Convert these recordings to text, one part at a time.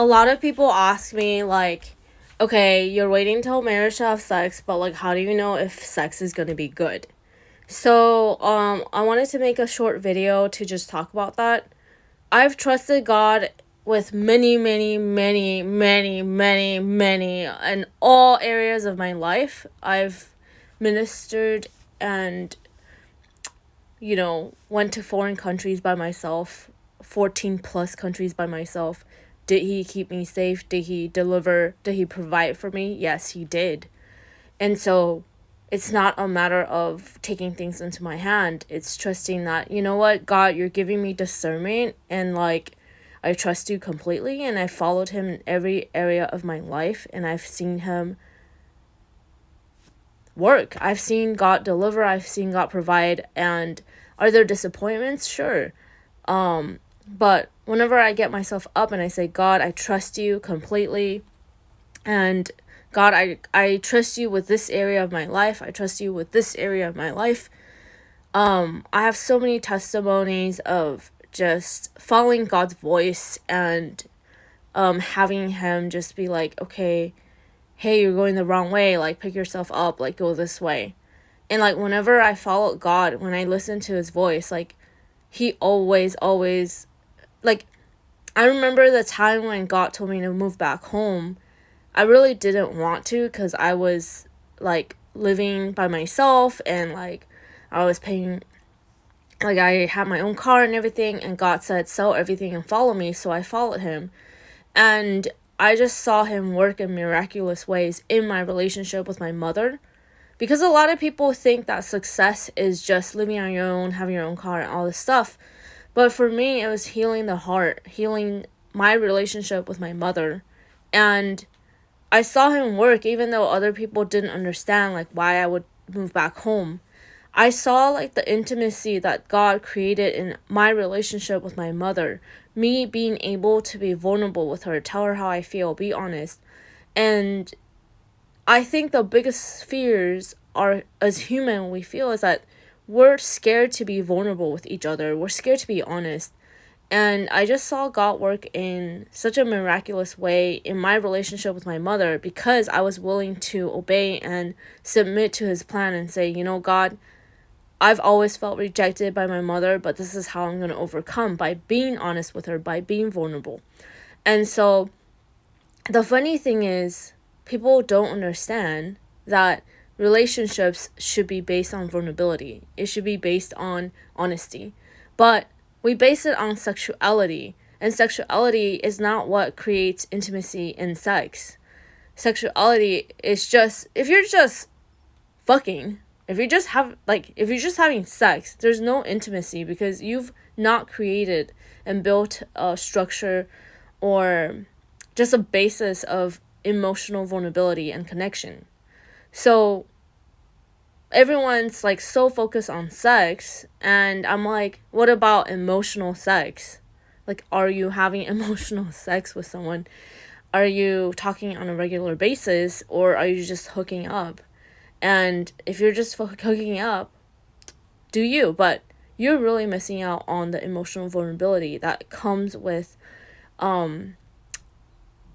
A lot of people ask me, like, okay, you're waiting till marriage to have sex, but like, how do you know if sex is gonna be good? So, I wanted to make a short video to just talk about that. I've trusted God with many, many, many, many, many, many, in all areas of my life. I've ministered and, went to foreign countries by myself, 14 plus countries by myself. Did he keep me safe? Did he deliver? Did he provide for me? Yes, he did. And so it's not a matter of taking things into my hand. It's trusting that, you know what, God, you're giving me discernment, and like, I trust you completely, and I followed him in every area of my life, and I've seen him work. I've seen God deliver. I've seen God provide. And are there disappointments? Sure. But whenever I get myself up and I say, God, I trust you completely, and God, I trust you with this area of my life. I trust you with this area of my life. I have so many testimonies of just following God's voice and having him just be like, okay, hey, you're going the wrong way. Like, pick yourself up. Like, go this way. And like, whenever I followed God, when I listened to his voice, like, he always, like, I remember the time when God told me to move back home. I really didn't want to, because I was like living by myself, and like I was paying, like I had my own car and everything, and God said sell everything and follow me. So I followed him, and I just saw him work in miraculous ways in my relationship with my mother. Because a lot of people think that success is just living on your own, having your own car and all this stuff. But for me, it was healing the heart, healing my relationship with my mother. And I saw him work, even though other people didn't understand like why I would move back home. I saw like the intimacy that God created in my relationship with my mother. Me being able to be vulnerable with her, tell her how I feel, be honest. And I think the biggest fears are, as human, we feel is that we're scared to be vulnerable with each other. We're scared to be honest. And I just saw God work in such a miraculous way in my relationship with my mother, because I was willing to obey and submit to his plan and say, you know, God, I've always felt rejected by my mother, but this is how I'm going to overcome, by being honest with her, by being vulnerable. And so the funny thing is, people don't understand that relationships should be based on vulnerability. It should be based on honesty. But we base it on sexuality, and sexuality is not what creates intimacy in sex. Sexuality is just, if you're just fucking, if you're just having sex, there's no intimacy, because you've not created and built a structure or just a basis of emotional vulnerability and connection. So everyone's like so focused on sex, and I'm like, what about emotional sex? Like, are you having emotional sex with someone? Are you talking on a regular basis, or are you just hooking up? And if you're just hooking up, do you? But you're really missing out on the emotional vulnerability that comes with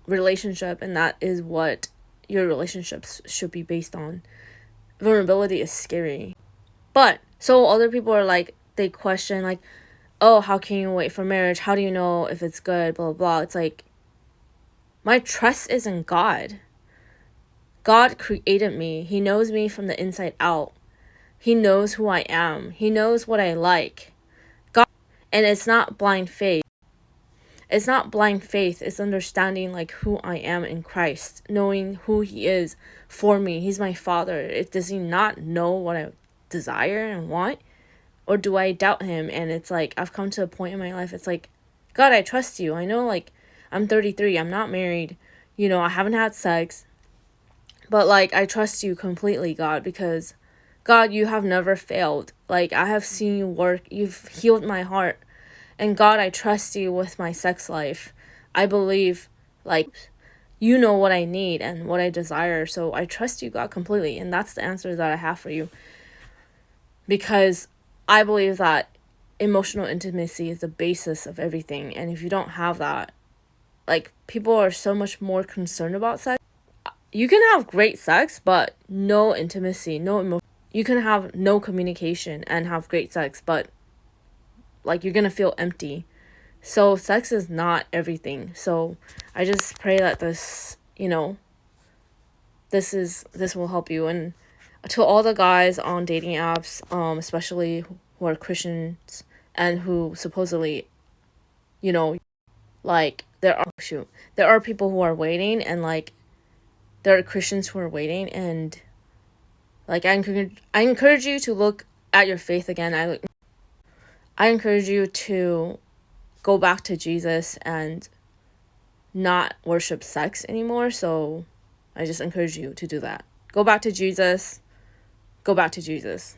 relationship, and that is what your relationships should be based on. Vulnerability is scary. But so other people are like, they question like, oh, how can you wait for marriage? How do you know if it's good? Blah, blah, blah. It's like, my trust is in God. God created me. He knows me from the inside out. He knows who I am. He knows what I like. God, and it's not blind faith. It's not blind faith. It's understanding like who I am in Christ, knowing who he is for me. He's my father. Does he not know what I desire and want? Or do I doubt him? And it's like, I've come to a point in my life, it's like, God, I trust you. I know, like, I'm 33. I'm not married. I haven't had sex. But, like, I trust you completely, God, because, God, you have never failed. Like, I have seen you work. You've healed my heart. And, God, I trust you with my sex life. I believe, like, you know what I need and what I desire. So I trust you, God, completely. And that's the answer that I have for you. Because I believe that emotional intimacy is the basis of everything. And if you don't have that, like people are so much more concerned about sex. You can have great sex but no intimacy, no emotion. You can have no communication and have great sex, but like you're gonna feel empty. So sex is not everything. So I just pray that this, this will help you. And to all the guys on dating apps, especially who are Christians and who supposedly, like there are people who are waiting, and like there are Christians who are waiting, and like I encourage you to look at your faith again. I encourage you to go back to Jesus and not worship sex anymore. So I just encourage you to do that. Go back to Jesus. Go back to Jesus.